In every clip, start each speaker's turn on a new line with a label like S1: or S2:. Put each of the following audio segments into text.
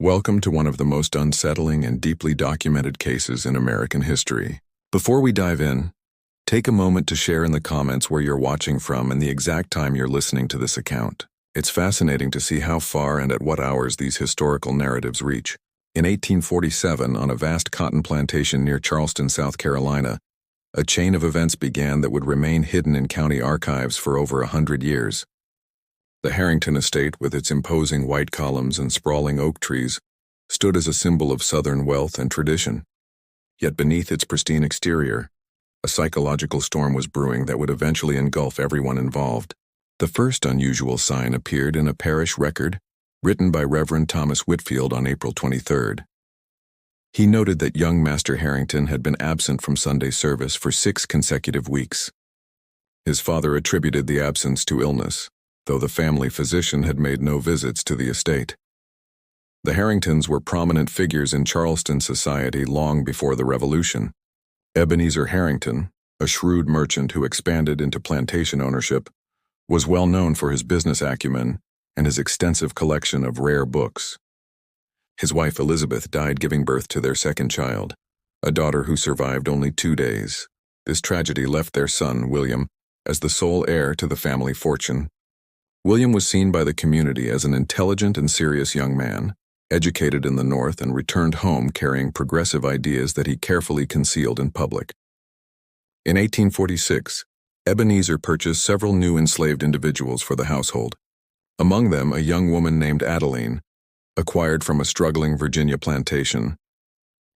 S1: Welcome to one of the most unsettling and deeply documented cases in American history. Before we dive in, take a moment to share in the comments where you're watching from and the exact time you're listening to this account. It's fascinating to see how far and at what hours these historical narratives reach. In 1847, on a vast cotton plantation near Charleston, South Carolina, a chain of events began that would remain hidden in county archives for over 100 years. The Harrington estate, with its imposing white columns and sprawling oak trees, stood as a symbol of Southern wealth and tradition. Yet beneath its pristine exterior, a psychological storm was brewing that would eventually engulf everyone involved. The first unusual sign appeared in a parish record written by Reverend Thomas Whitfield on April 23rd. He noted that young Master Harrington had been absent from Sunday service for 6 consecutive weeks. His father attributed the absence to illness, though the family physician had made no visits to the estate. The Harringtons were prominent figures in Charleston society long before the Revolution. Ebenezer Harrington, a shrewd merchant who expanded into plantation ownership, was well known for his business acumen and his extensive collection of rare books. His wife Elizabeth died giving birth to their second child, a daughter who survived only 2 days. This tragedy left their son, William, as the sole heir to the family fortune. William was seen by the community as an intelligent and serious young man, educated in the North and returned home carrying progressive ideas that he carefully concealed in public. In 1846, Ebenezer purchased several new enslaved individuals for the household. Among them, a young woman named Adeline, acquired from a struggling Virginia plantation.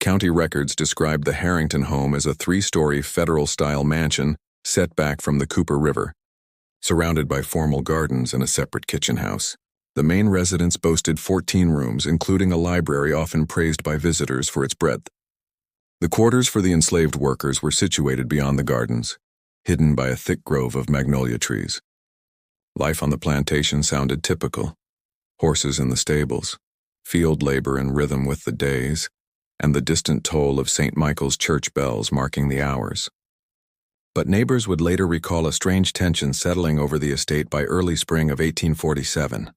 S1: County records described the Harrington home as a 3-story federal-style mansion set back from the Cooper River, surrounded by formal gardens and a separate kitchen house. The main residence boasted 14 rooms, including a library often praised by visitors for its breadth. The quarters for the enslaved workers were situated beyond the gardens, hidden by a thick grove of magnolia trees. Life on the plantation sounded typical. Horses in the stables, field labor in rhythm with the days, and the distant toll of St. Michael's church bells marking the hours. But neighbors would later recall a strange tension settling over the estate by early spring of 1847.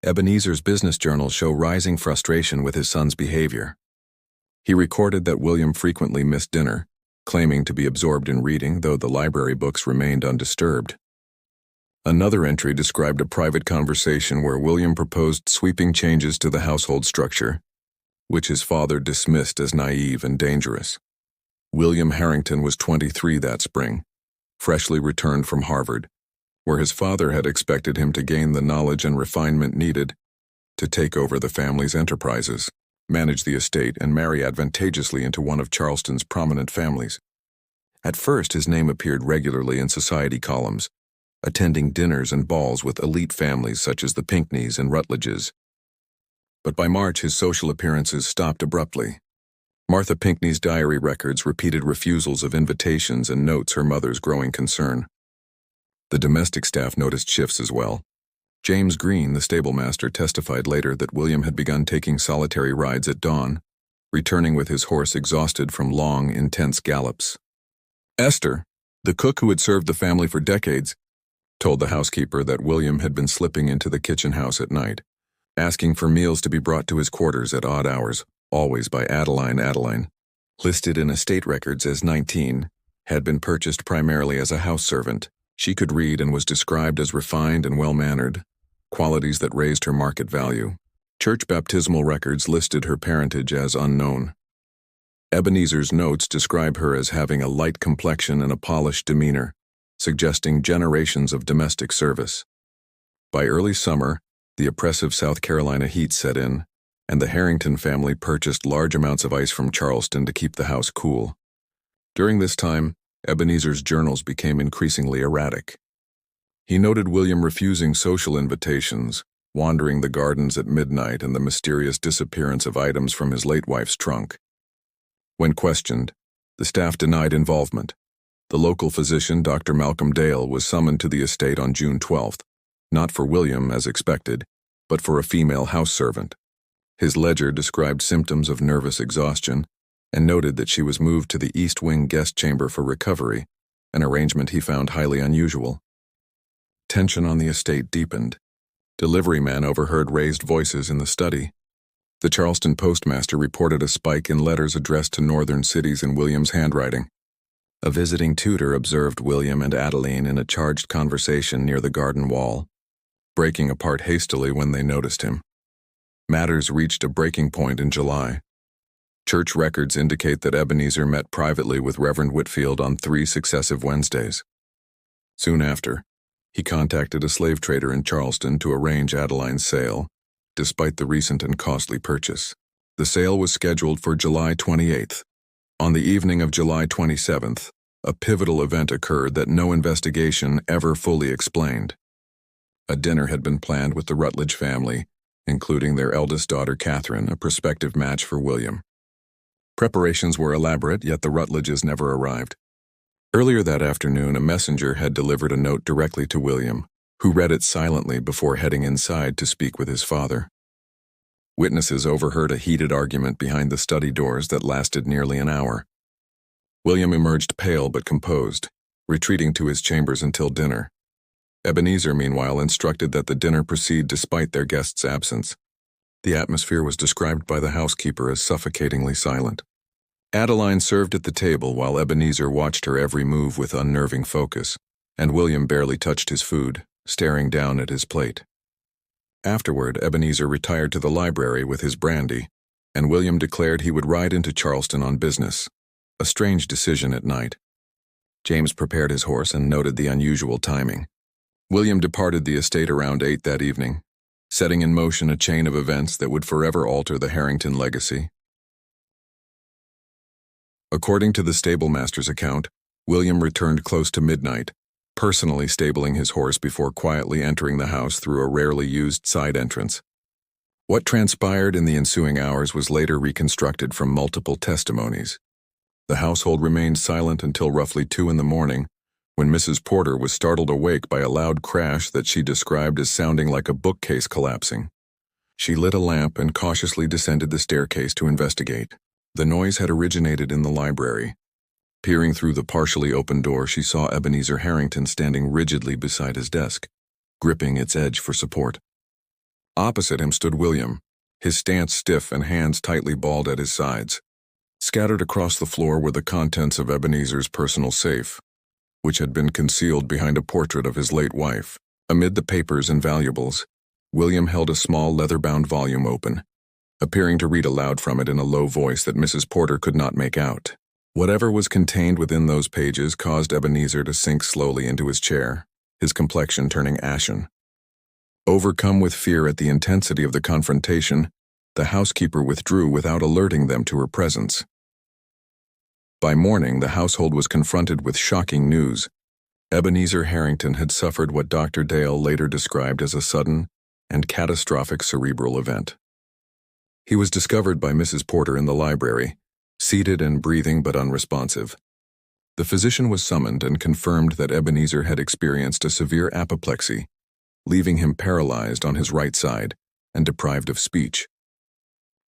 S1: Ebenezer's business journals show rising frustration with his son's behavior. He recorded that William frequently missed dinner, claiming to be absorbed in reading, though the library books remained undisturbed. Another entry described a private conversation where William proposed sweeping changes to the household structure, which his father dismissed as naive and dangerous. William Harrington was 23 that spring, freshly returned from Harvard, where his father had expected him to gain the knowledge and refinement needed to take over the family's enterprises, manage the estate, and marry advantageously into one of Charleston's prominent families. At first, his name appeared regularly in society columns, attending dinners and balls with elite families such as the Pinckneys and Rutledges. But by March, his social appearances stopped abruptly. Martha Pinckney's diary records repeated refusals of invitations and notes her mother's growing concern. The domestic staff noticed shifts as well. James Green, the stablemaster, testified later that William had begun taking solitary rides at dawn, returning with his horse exhausted from long, intense gallops. Esther, the cook who had served the family for decades, told the housekeeper that William had been slipping into the kitchen house at night, asking for meals to be brought to his quarters at odd hours, always by Adeline. Listed in estate records as 19, had been purchased primarily as a house servant. She could read and was described as refined and well-mannered, qualities that raised her market value. Church baptismal records listed her parentage as unknown. Ebenezer's notes describe her as having a light complexion and a polished demeanor, suggesting generations of domestic service. By early summer, the oppressive South Carolina heat set in, and the Harrington family purchased large amounts of ice from Charleston to keep the house cool. During this time, Ebenezer's journals became increasingly erratic. He noted William refusing social invitations, wandering the gardens at midnight, and the mysterious disappearance of items from his late wife's trunk. When questioned, the staff denied involvement. The local physician, Dr. Malcolm Dale, was summoned to the estate on June 12th, not for William as expected, but for a female house servant. His ledger described symptoms of nervous exhaustion and noted that she was moved to the East Wing guest chamber for recovery, an arrangement he found highly unusual. Tension on the estate deepened. Delivery men overheard raised voices in the study. The Charleston postmaster reported a spike in letters addressed to northern cities in William's handwriting. A visiting tutor observed William and Adeline in a charged conversation near the garden wall, breaking apart hastily when they noticed him. Matters reached a breaking point in July. Church records indicate that Ebenezer met privately with Reverend Whitfield on 3 successive Wednesdays. Soon after, he contacted a slave trader in Charleston to arrange Adeline's sale, despite the recent and costly purchase. The sale was scheduled for July 28th. On the evening of July 27th, a pivotal event occurred that no investigation ever fully explained. A dinner had been planned with the Rutledge family, including their eldest daughter Catherine, a prospective match for William. Preparations were elaborate, yet the Rutledges never arrived. Earlier that afternoon, a messenger had delivered a note directly to William, who read it silently before heading inside to speak with his father. Witnesses overheard a heated argument behind the study doors that lasted nearly an hour. William emerged pale but composed, retreating to his chambers until dinner. Ebenezer, meanwhile, instructed that the dinner proceed despite their guest's absence. The atmosphere was described by the housekeeper as suffocatingly silent. Adeline served at the table while Ebenezer watched her every move with unnerving focus, and William barely touched his food, staring down at his plate. Afterward, Ebenezer retired to the library with his brandy, and William declared he would ride into Charleston on business, a strange decision at night. James prepared his horse and noted the unusual timing. William departed the estate around 8 that evening, setting in motion a chain of events that would forever alter the Harrington legacy. According to the stablemaster's account, William returned close to midnight, personally stabling his horse before quietly entering the house through a rarely used side entrance. What transpired in the ensuing hours was later reconstructed from multiple testimonies. The household remained silent until roughly 2 in the morning, when Mrs. Porter was startled awake by a loud crash that she described as sounding like a bookcase collapsing. She lit a lamp and cautiously descended the staircase to investigate. The noise had originated in the library. Peering through the partially open door, she saw Ebenezer Harrington standing rigidly beside his desk, gripping its edge for support. Opposite him stood William, his stance stiff and hands tightly balled at his sides. Scattered across the floor were the contents of Ebenezer's personal safe, which had been concealed behind a portrait of his late wife. Amid the papers and valuables, William held a small leather-bound volume open, appearing to read aloud from it in a low voice that Mrs. Porter could not make out. Whatever was contained within those pages caused Ebenezer to sink slowly into his chair, his complexion turning ashen. Overcome with fear at the intensity of the confrontation, the housekeeper withdrew without alerting them to her presence. By morning, the household was confronted with shocking news. Ebenezer Harrington had suffered what Dr. Dale later described as a sudden and catastrophic cerebral event. He was discovered by Mrs. Porter in the library, seated and breathing but unresponsive. The physician was summoned and confirmed that Ebenezer had experienced a severe apoplexy, leaving him paralyzed on his right side and deprived of speech.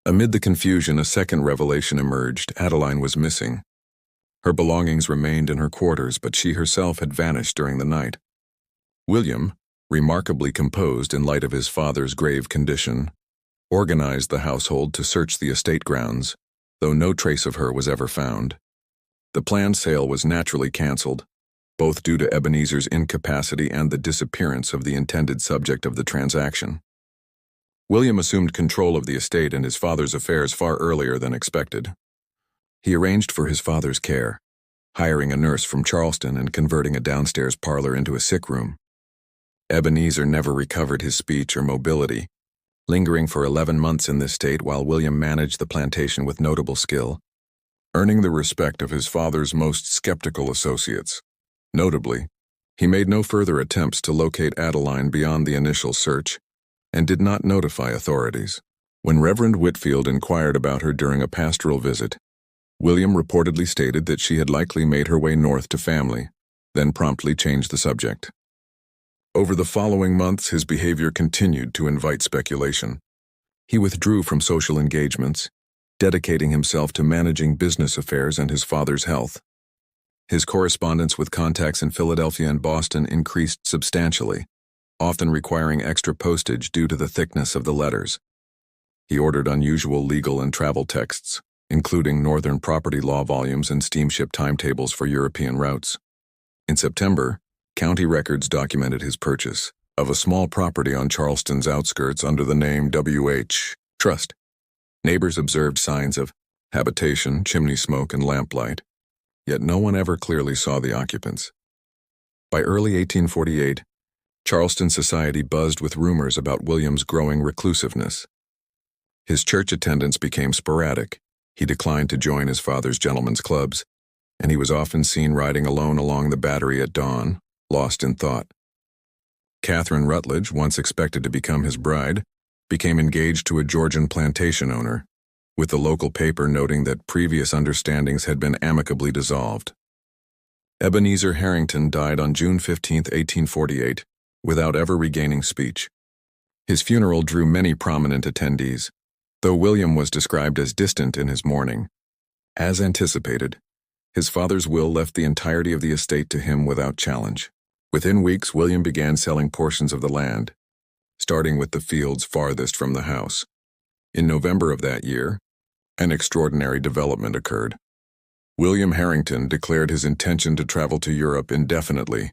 S1: Amid the confusion, a second revelation emerged. Adeline was missing. Her belongings remained in her quarters, but she herself had vanished during the night. William, remarkably composed in light of his father's grave condition, organized the household to search the estate grounds, though no trace of her was ever found. The planned sale was naturally canceled, both due to Ebenezer's incapacity and the disappearance of the intended subject of the transaction. William assumed control of the estate and his father's affairs far earlier than expected. He arranged for his father's care, hiring a nurse from Charleston and converting a downstairs parlor into a sick room. Ebenezer never recovered his speech or mobility, lingering for 11 months in this state while William managed the plantation with notable skill, earning the respect of his father's most skeptical associates. Notably, he made no further attempts to locate Adeline beyond the initial search and did not notify authorities. When Reverend Whitfield inquired about her during a pastoral visit, William reportedly stated that she had likely made her way north to family, then promptly changed the subject. Over the following months, his behavior continued to invite speculation. He withdrew from social engagements, dedicating himself to managing business affairs and his father's health. His correspondence with contacts in Philadelphia and Boston increased substantially, often requiring extra postage due to the thickness of the letters. He ordered unusual legal and travel texts, including northern property law volumes and steamship timetables for European routes. In September, county records documented his purchase of a small property on Charleston's outskirts under the name W.H. Trust. Neighbors observed signs of habitation, chimney smoke, and lamplight, yet no one ever clearly saw the occupants. By early 1848, Charleston society buzzed with rumors about William's growing reclusiveness. His church attendance became sporadic. He declined to join his father's gentlemen's clubs, and he was often seen riding alone along the Battery at dawn, lost in thought. Catherine Rutledge, once expected to become his bride, became engaged to a Georgian plantation owner, with the local paper noting that previous understandings had been amicably dissolved. Ebenezer Harrington died on June 15, 1848, without ever regaining speech. His funeral drew many prominent attendees, though William was described as distant in his mourning. As anticipated, his father's will left the entirety of the estate to him without challenge. Within weeks, William began selling portions of the land, starting with the fields farthest from the house. In November of that year, an extraordinary development occurred. William Harrington declared his intention to travel to Europe indefinitely.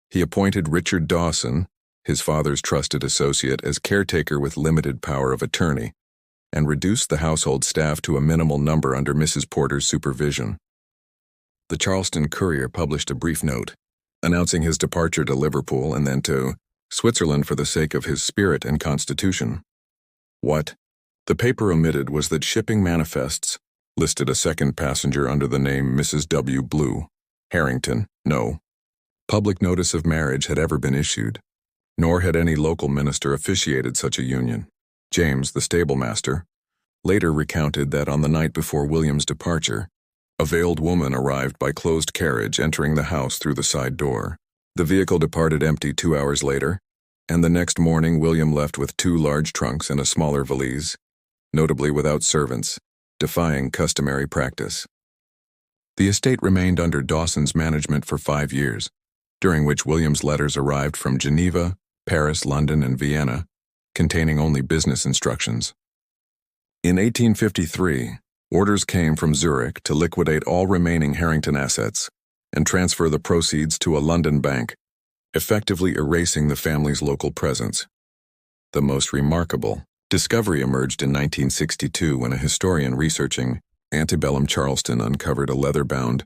S1: He appointed Richard Dawson, his father's trusted associate, as caretaker with limited power of attorney, and reduced the household staff to a minimal number under Mrs. Porter's supervision. The Charleston Courier published a brief note, announcing his departure to Liverpool and then to Switzerland for the sake of his spirit and constitution. What the paper omitted was that shipping manifests listed a second passenger under the name Mrs. W. Blue. Harrington, no public notice of marriage had ever been issued, nor had any local minister officiated such a union. James, the stablemaster, later recounted that on the night before William's departure, a veiled woman arrived by closed carriage entering the house through the side door. The vehicle departed empty 2 hours later, and the next morning William left with 2 large trunks and a smaller valise, notably without servants, defying customary practice. The estate remained under Dawson's management for 5 years, during which William's letters arrived from Geneva, Paris, London, and Vienna, containing only business instructions. In 1853, orders came from Zurich to liquidate all remaining Harrington assets and transfer the proceeds to a London bank, effectively erasing the family's local presence. The most remarkable discovery emerged in 1962 when a historian researching antebellum Charleston uncovered a leather-bound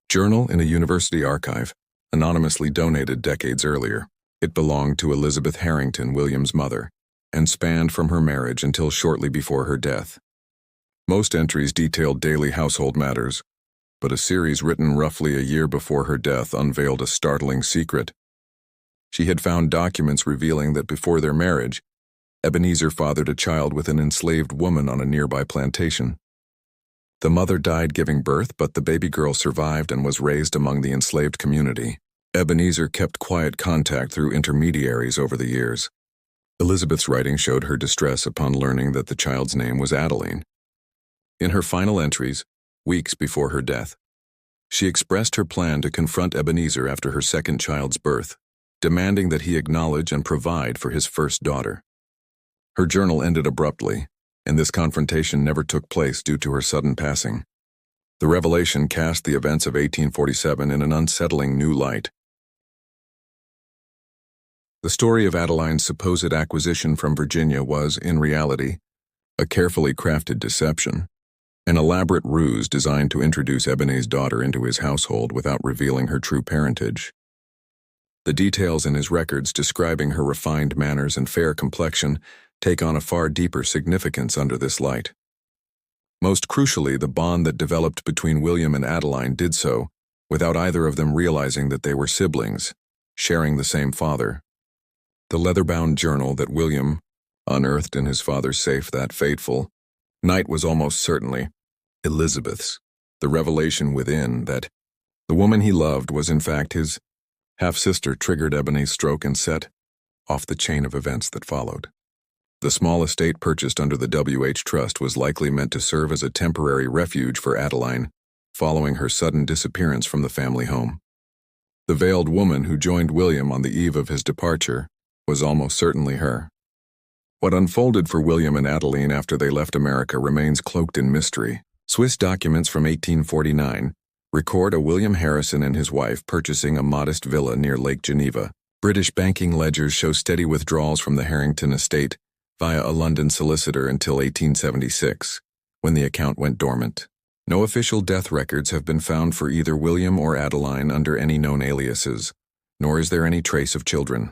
S1: journal in a university archive, anonymously donated decades earlier. It belonged to Elizabeth Harrington, William's mother, and spanned from her marriage until shortly before her death. Most entries detailed daily household matters, but a series written roughly a year before her death unveiled a startling secret. She had found documents revealing that before their marriage, Ebenezer fathered a child with an enslaved woman on a nearby plantation. The mother died giving birth, but the baby girl survived and was raised among the enslaved community. Ebenezer kept quiet contact through intermediaries over the years. Elizabeth's writing showed her distress upon learning that the child's name was Adeline. In her final entries, weeks before her death, she expressed her plan to confront Ebenezer after her second child's birth, demanding that he acknowledge and provide for his first daughter. Her journal ended abruptly, and this confrontation never took place due to her sudden passing. The revelation cast the events of 1847 in an unsettling new light. The story of Adeline's supposed acquisition from Virginia was, in reality, a carefully crafted deception, an elaborate ruse designed to introduce Ebenezer's daughter into his household without revealing her true parentage. The details in his records describing her refined manners and fair complexion take on a far deeper significance under this light. Most crucially, the bond that developed between William and Adeline did so without either of them realizing that they were siblings, sharing the same father. The leather-bound journal that William unearthed in his father's safe that fateful night was almost certainly Elizabeth's. The revelation within that the woman he loved was in fact his half-sister triggered Ebenezer's stroke and set off the chain of events that followed. The small estate purchased under the W.H. Trust was likely meant to serve as a temporary refuge for Adeline following her sudden disappearance from the family home. The veiled woman who joined William on the eve of his departure was almost certainly her. What unfolded for William and Adeline after they left America remains cloaked in mystery. Swiss documents from 1849 record a William Harrison and his wife purchasing a modest villa near Lake Geneva. British banking ledgers show steady withdrawals from the Harrington estate via a London solicitor until 1876, when the account went dormant. No official death records have been found for either William or Adeline under any known aliases, nor is there any trace of children.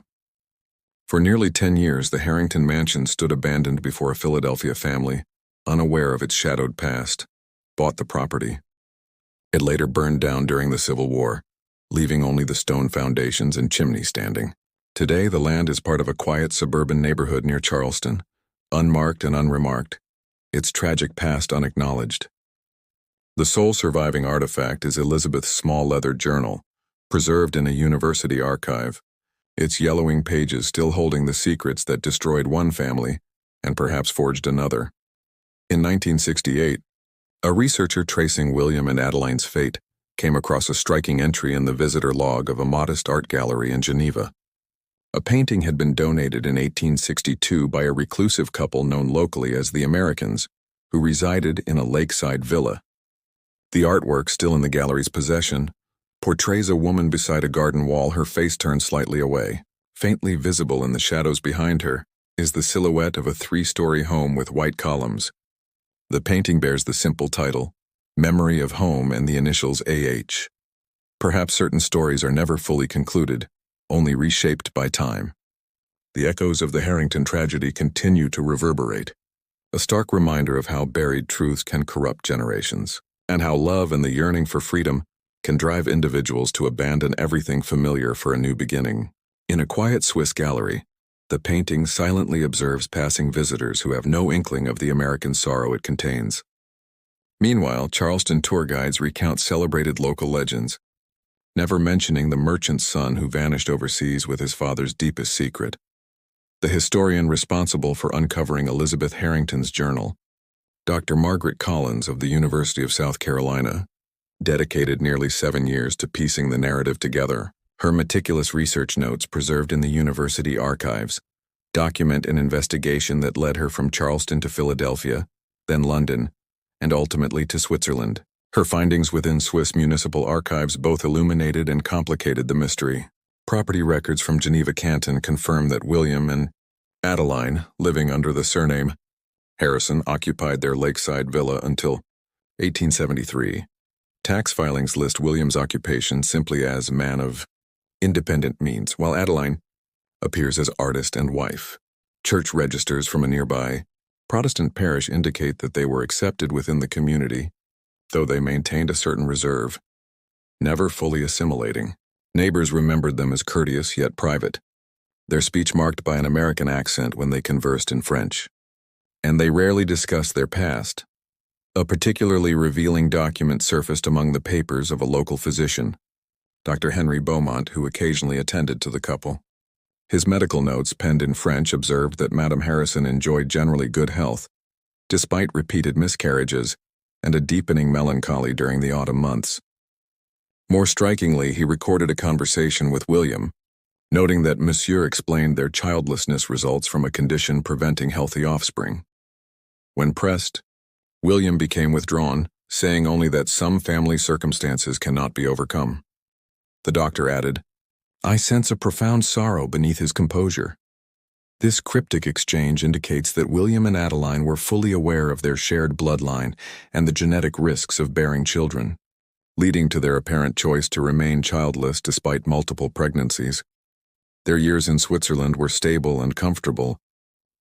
S1: For nearly 10 years, the Harrington mansion stood abandoned before a Philadelphia family, unaware of its shadowed past, bought the property. It later burned down during the Civil War, leaving only the stone foundations and chimney standing. Today, the land is part of a quiet suburban neighborhood near Charleston, unmarked and unremarked, its tragic past unacknowledged. The sole surviving artifact is Elizabeth's small leather journal, preserved in a university archive, its yellowing pages still holding the secrets that destroyed one family and perhaps forged another. In 1968, a researcher tracing William and Adeline's fate came across a striking entry in the visitor log of a modest art gallery in Geneva. A painting had been donated in 1862 by a reclusive couple known locally as the Americans, who resided in a lakeside villa. The artwork, still in the gallery's possession, portrays a woman beside a garden wall, her face turned slightly away. Faintly visible in the shadows behind her is the silhouette of a 3-story home with white columns. The painting bears the simple title, Memory of Home, and the initials AH. Perhaps certain stories are never fully concluded, only reshaped by time. The echoes of the Harrington tragedy continue to reverberate, a stark reminder of how buried truths can corrupt generations, and how love and the yearning for freedom can drive individuals to abandon everything familiar for a new beginning. In a quiet Swiss gallery, the painting silently observes passing visitors who have no inkling of the American sorrow it contains. Meanwhile, Charleston tour guides recount celebrated local legends, never mentioning the merchant's son who vanished overseas with his father's deepest secret. The historian responsible for uncovering Elizabeth Harrington's journal, Dr. Margaret Collins of the University of South Carolina, dedicated nearly 7 years to piecing the narrative together. Her meticulous research notes, preserved in the university archives, document an investigation that led her from Charleston to Philadelphia, then London, and ultimately to Switzerland. Her findings within Swiss municipal archives both illuminated and complicated the mystery. Property records from Geneva Canton confirm that William and Adeline, living under the surname Harrison, occupied their lakeside villa until 1873. Tax filings list William's occupation simply as man of independent means, while Adeline appears as artist and wife. Church registers from a nearby Protestant parish indicate that they were accepted within the community, though they maintained a certain reserve, never fully assimilating. Neighbors remembered them as courteous yet private, their speech marked by an American accent when they conversed in French. And they rarely discussed their past. A particularly revealing document surfaced among the papers of a local physician, Dr. Henry Beaumont, who occasionally attended to the couple. His medical notes, penned in French, observed that Madame Harrison enjoyed generally good health, despite repeated miscarriages and a deepening melancholy during the autumn months. More strikingly, he recorded a conversation with William, noting that Monsieur explained their childlessness results from a condition preventing healthy offspring. When pressed, William became withdrawn, saying only that some family circumstances cannot be overcome. The doctor added, "I sense a profound sorrow beneath his composure." This cryptic exchange indicates that William and Adeline were fully aware of their shared bloodline and the genetic risks of bearing children, leading to their apparent choice to remain childless despite multiple pregnancies. Their years in Switzerland were stable and comfortable,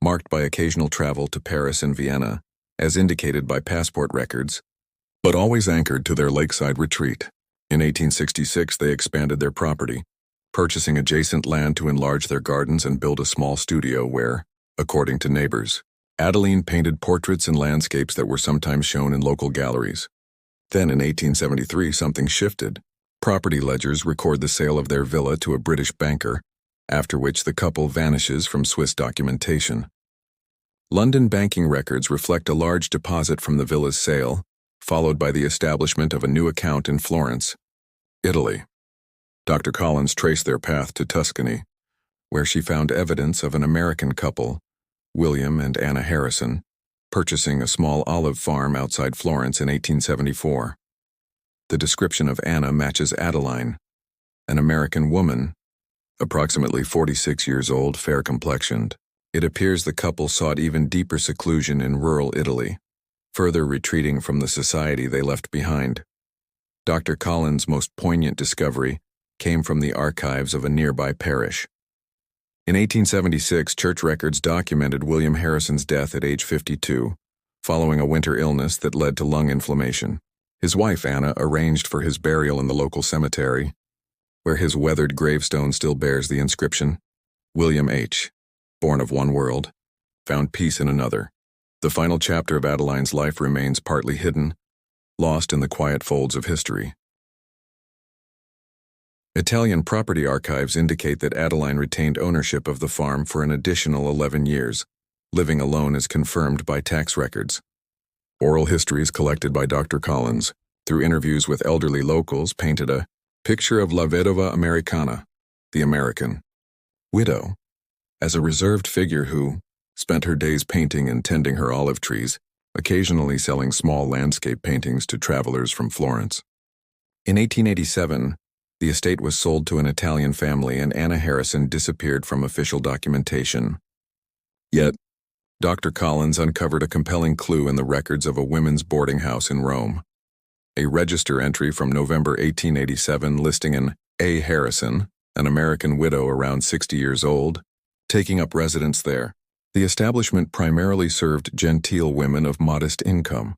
S1: marked by occasional travel to Paris and Vienna, as indicated by passport records, but always anchored to their lakeside retreat. In 1866, they expanded their property, purchasing adjacent land to enlarge their gardens and build a small studio where, according to neighbors, Adeline painted portraits and landscapes that were sometimes shown in local galleries. Then in 1873, something shifted. Property ledgers record the sale of their villa to a British banker, after which the couple vanishes from Swiss documentation. London banking records reflect a large deposit from the villa's sale, followed by the establishment of a new account in Florence, Italy. Dr. Collins traced their path to Tuscany, where she found evidence of an American couple William and Anna Harrison, purchasing a small olive farm outside Florence in 1874. The description of Anna matches Adeline, an American woman, approximately 46 years old, fair-complexioned. It appears the couple sought even deeper seclusion in rural Italy, further retreating from the society they left behind. Dr. Collins' most poignant discovery came from the archives of a nearby parish. In 1876, church records documented William Harrison's death at age 52, following a winter illness that led to lung inflammation. His wife, Anna, arranged for his burial in the local cemetery, where his weathered gravestone still bears the inscription, William H., born of one world, found peace in another. The final chapter of Adeline's life remains partly hidden, lost in the quiet folds of history. Italian property archives indicate that Adeline retained ownership of the farm for an additional 11 years, living alone as confirmed by tax records. Oral histories collected by Dr. Collins, through interviews with elderly locals, painted a picture of La Vedova Americana, the American widow, as a reserved figure who spent her days painting and tending her olive trees, occasionally selling small landscape paintings to travelers from Florence. In 1887, the estate was sold to an Italian family and Anna Harrison disappeared from official documentation. Yet, Dr. Collins uncovered a compelling clue in the records of a women's boarding house in Rome. A register entry from November 1887 listing an A. Harrison, an American widow around 60 years old, taking up residence there. The establishment primarily served genteel women of modest income,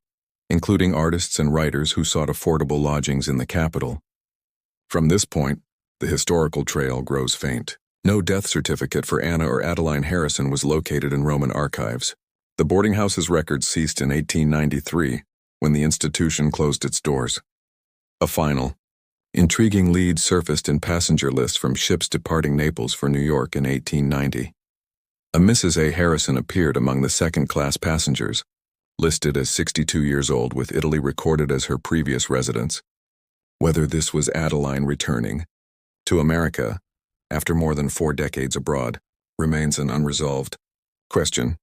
S1: including artists and writers who sought affordable lodgings in the capital. From this point, the historical trail grows faint. No death certificate for Anna or Adeline Harrison was located in Roman archives. The boarding house's records ceased in 1893, when the institution closed its doors. A final, intriguing lead surfaced in passenger lists from ships departing Naples for New York in 1890. A Mrs. A. Harrison appeared among the second-class passengers, listed as 62 years old with Italy recorded as her previous residence. Whether this was Adeline returning to America after more than 4 decades abroad remains an unresolved question.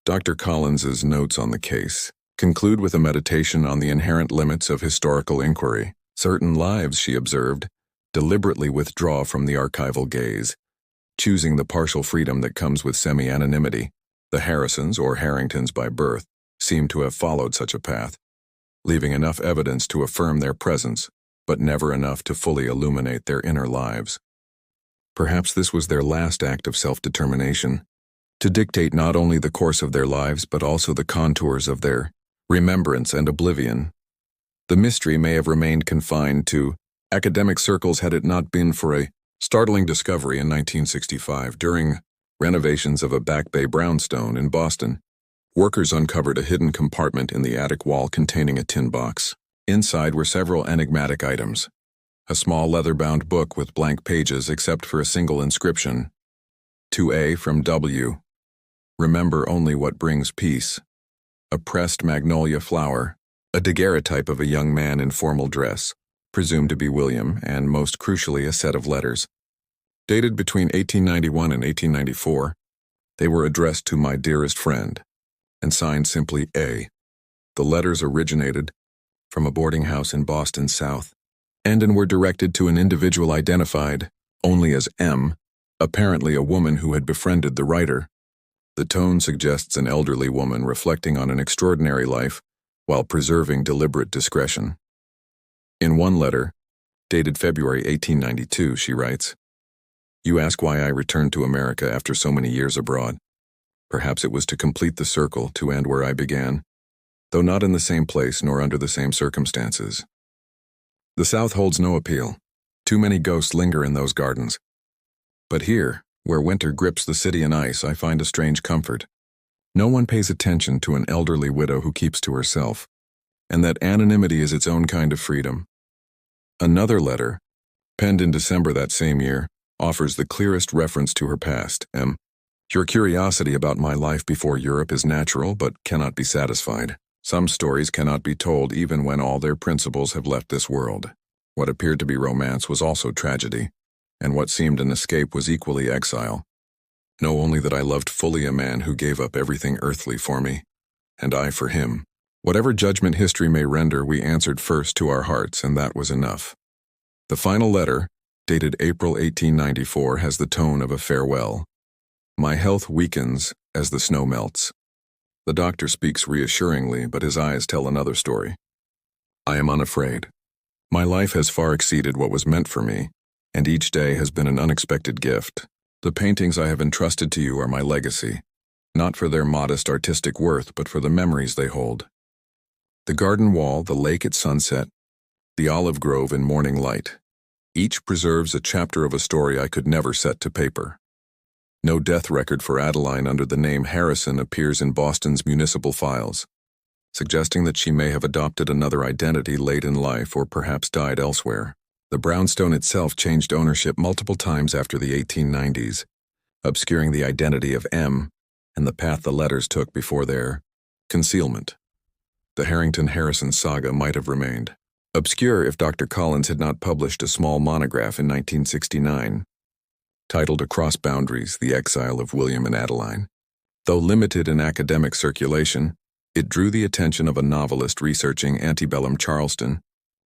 S1: Dr. Collins's notes on the case conclude with a meditation on the inherent limits of historical inquiry. Certain lives, she observed, deliberately withdraw from the archival gaze, choosing the partial freedom that comes with semi-anonymity. The Harrisons, or Harringtons by birth, seem to have followed such a path, leaving enough evidence to affirm their presence, but never enough to fully illuminate their inner lives. Perhaps this was their last act of self-determination, to dictate not only the course of their lives but also the contours of their remembrance and oblivion. The mystery may have remained confined to academic circles had it not been for a startling discovery in 1965 during renovations of a Back Bay brownstone in Boston. Workers uncovered a hidden compartment in the attic wall containing a tin box. Inside were several enigmatic items. A small leather-bound book with blank pages except for a single inscription. To A from W. Remember only what brings peace. A pressed magnolia flower. A daguerreotype of a young man in formal dress, presumed to be William, and most crucially a set of letters. Dated between 1891 and 1894, they were addressed to my dearest friend, and signed simply A. The letters originated from a boarding house in Boston South, and were directed to an individual identified only as M, apparently a woman who had befriended the writer. The tone suggests an elderly woman reflecting on an extraordinary life while preserving deliberate discretion. In one letter, dated February 1892, she writes, "You ask why I returned to America after so many years abroad. Perhaps it was to complete the circle, to end where I began, though not in the same place nor under the same circumstances. The South holds no appeal. Too many ghosts linger in those gardens. But here, where winter grips the city in ice, I find a strange comfort. No one pays attention to an elderly widow who keeps to herself, and that anonymity is its own kind of freedom." Another letter, penned in December that same year, offers the clearest reference to her past. M. Your curiosity about my life before Europe is natural but cannot be satisfied. Some stories cannot be told even when all their principals have left this world. What appeared to be romance was also tragedy, and what seemed an escape was equally exile. Know only that I loved fully a man who gave up everything earthly for me, and I for him. Whatever judgment history may render, we answered first to our hearts, and that was enough. The final letter, dated April 1894, has the tone of a farewell. My health weakens as the snow melts. The doctor speaks reassuringly, but his eyes tell another story. I am unafraid. My life has far exceeded what was meant for me, and each day has been an unexpected gift. The paintings I have entrusted to you are my legacy, not for their modest artistic worth, but for the memories they hold. The garden wall, the lake at sunset, the olive grove in morning light. Each preserves a chapter of a story I could never set to paper. No death record for Adeline under the name Harrison appears in Boston's municipal files, suggesting that she may have adopted another identity late in life or perhaps died elsewhere. The brownstone itself changed ownership multiple times after the 1890s, obscuring the identity of M and the path the letters took before their concealment. The Harrington-Harrison saga might have remained obscure if Dr. Collins had not published a small monograph in 1969, titled Across Boundaries, The Exile of William and Adeline. Though limited in academic circulation, it drew the attention of a novelist researching antebellum Charleston,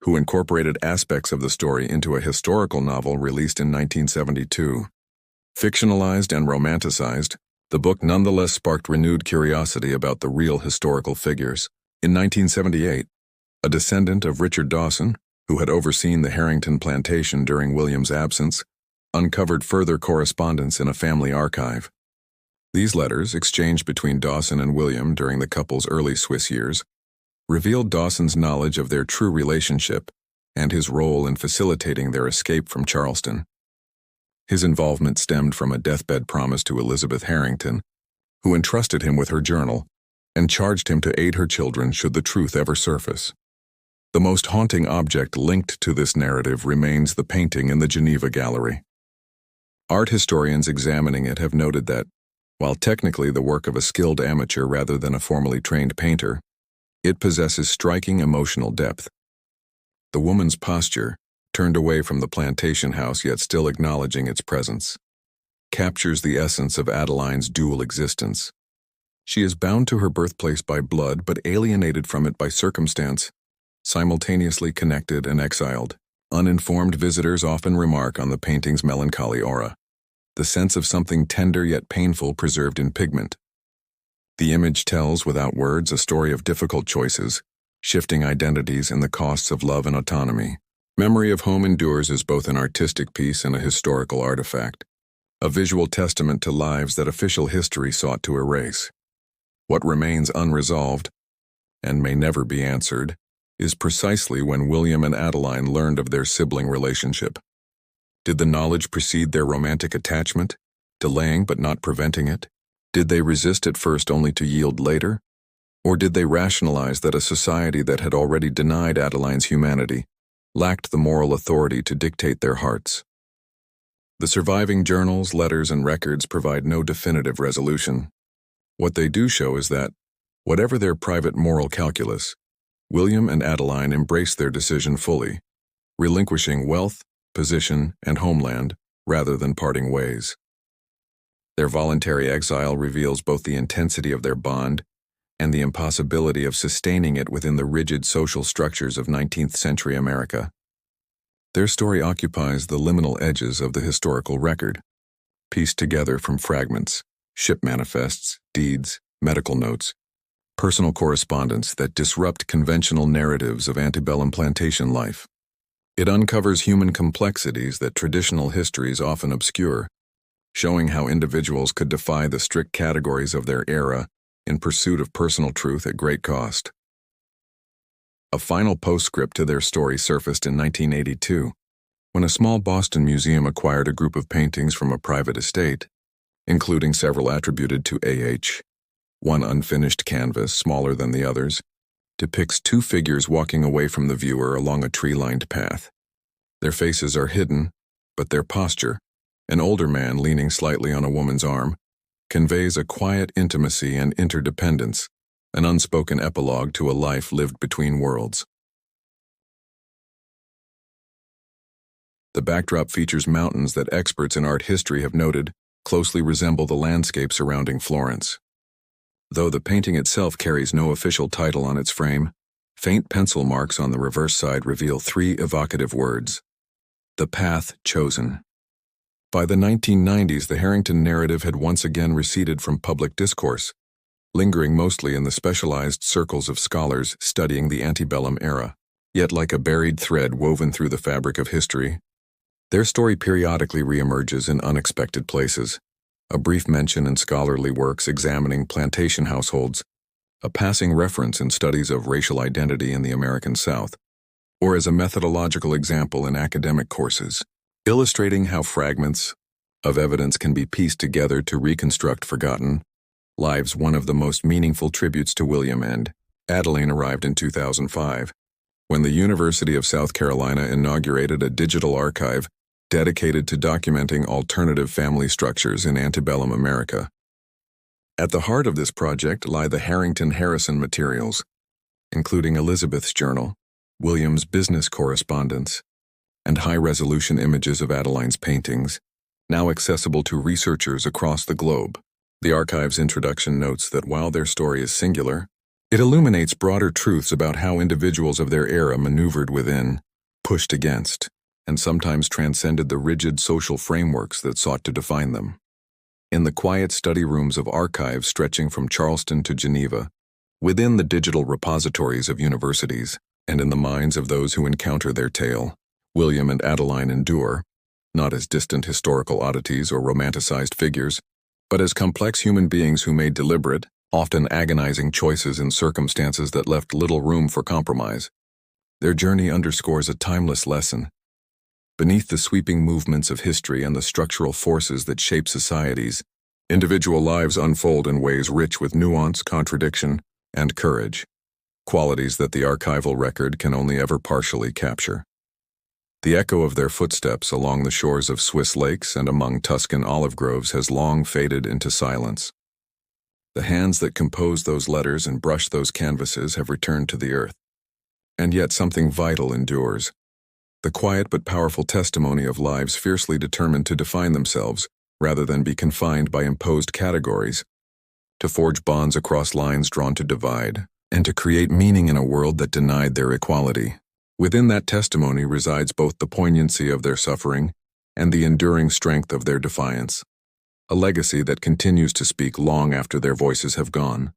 S1: who incorporated aspects of the story into a historical novel released in 1972. Fictionalized and romanticized, the book nonetheless sparked renewed curiosity about the real historical figures. In 1978, a descendant of Richard Dawson, who had overseen the Harrington plantation during William's absence, uncovered further correspondence in a family archive. These letters, exchanged between Dawson and William during the couple's early Swiss years, revealed Dawson's knowledge of their true relationship and his role in facilitating their escape from Charleston. His involvement stemmed from a deathbed promise to Elizabeth Harrington, who entrusted him with her journal and charged him to aid her children should the truth ever surface. The most haunting object linked to this narrative remains the painting in the Geneva Gallery. Art historians examining it have noted that, while technically the work of a skilled amateur rather than a formally trained painter, it possesses striking emotional depth. The woman's posture, turned away from the plantation house yet still acknowledging its presence, captures the essence of Adeline's dual existence. She is bound to her birthplace by blood but alienated from it by circumstance, simultaneously connected and exiled. Uninformed visitors often remark on the painting's melancholy aura, the sense of something tender yet painful preserved in pigment. The image tells, without words, a story of difficult choices, shifting identities, and the costs of love and autonomy. Memory of Home endures as both an artistic piece and a historical artifact, a visual testament to lives that official history sought to erase. What remains unresolved, and may never be answered, is precisely when William and Adeline learned of their sibling relationship. Did the knowledge precede their romantic attachment, delaying but not preventing it? Did they resist at first only to yield later? Or did they rationalize that a society that had already denied Adeline's humanity lacked the moral authority to dictate their hearts? The surviving journals, letters, and records provide no definitive resolution. What they do show is that, whatever their private moral calculus, William and Adeline embraced their decision fully, relinquishing wealth, position, and homeland rather than parting ways. Their voluntary exile reveals both the intensity of their bond and the impossibility of sustaining it within the rigid social structures of 19th century America. Their story occupies the liminal edges of the historical record, pieced together from fragments, ship manifests, deeds, medical notes, personal correspondence that disrupt conventional narratives of antebellum plantation life. It uncovers human complexities that traditional histories often obscure, showing how individuals could defy the strict categories of their era in pursuit of personal truth at great cost. A final postscript to their story surfaced in 1982, when a small Boston museum acquired a group of paintings from a private estate, including several attributed to A.H. One unfinished canvas, smaller than the others, depicts two figures walking away from the viewer along a tree-lined path. Their faces are hidden, but their posture, an older man leaning slightly on a woman's arm, conveys a quiet intimacy and interdependence, an unspoken epilogue to a life lived between worlds. The backdrop features mountains that experts in art history have noted closely resemble the landscape surrounding Florence. Though the painting itself carries no official title on its frame, faint pencil marks on the reverse side reveal 3 evocative words: the path chosen. By the 1990s, the Harrington narrative had once again receded from public discourse, lingering mostly in the specialized circles of scholars studying the antebellum era. Yet like a buried thread woven through the fabric of history, their story periodically reemerges in unexpected places. A brief mention in scholarly works examining plantation households, a passing reference in studies of racial identity in the American South, or as a methodological example in academic courses, illustrating how fragments of evidence can be pieced together to reconstruct forgotten lives. One of the most meaningful tributes to William and Adeline arrived in 2005, when the University of South Carolina inaugurated a digital archive dedicated to documenting alternative family structures in antebellum America. At the heart of this project lie the Harrington-Harrison materials, including Elizabeth's journal, William's business correspondence, and high-resolution images of Adeline's paintings, now accessible to researchers across the globe. The archive's introduction notes that while their story is singular, it illuminates broader truths about how individuals of their era maneuvered within, pushed against, and sometimes transcended the rigid social frameworks that sought to define them. In the quiet study rooms of archives stretching from Charleston to Geneva, within the digital repositories of universities, and in the minds of those who encounter their tale, William and Adeline endure, not as distant historical oddities or romanticized figures, but as complex human beings who made deliberate, often agonizing choices in circumstances that left little room for compromise. Their journey underscores a timeless lesson. Beneath the sweeping movements of history and the structural forces that shape societies, individual lives unfold in ways rich with nuance, contradiction, and courage, qualities that the archival record can only ever partially capture. The echo of their footsteps along the shores of Swiss lakes and among Tuscan olive groves has long faded into silence. The hands that composed those letters and brushed those canvases have returned to the earth. And yet something vital endures. The quiet but powerful testimony of lives fiercely determined to define themselves, rather than be confined by imposed categories, to forge bonds across lines drawn to divide, and to create meaning in a world that denied their equality. Within that testimony resides both the poignancy of their suffering and the enduring strength of their defiance, a legacy that continues to speak long after their voices have gone.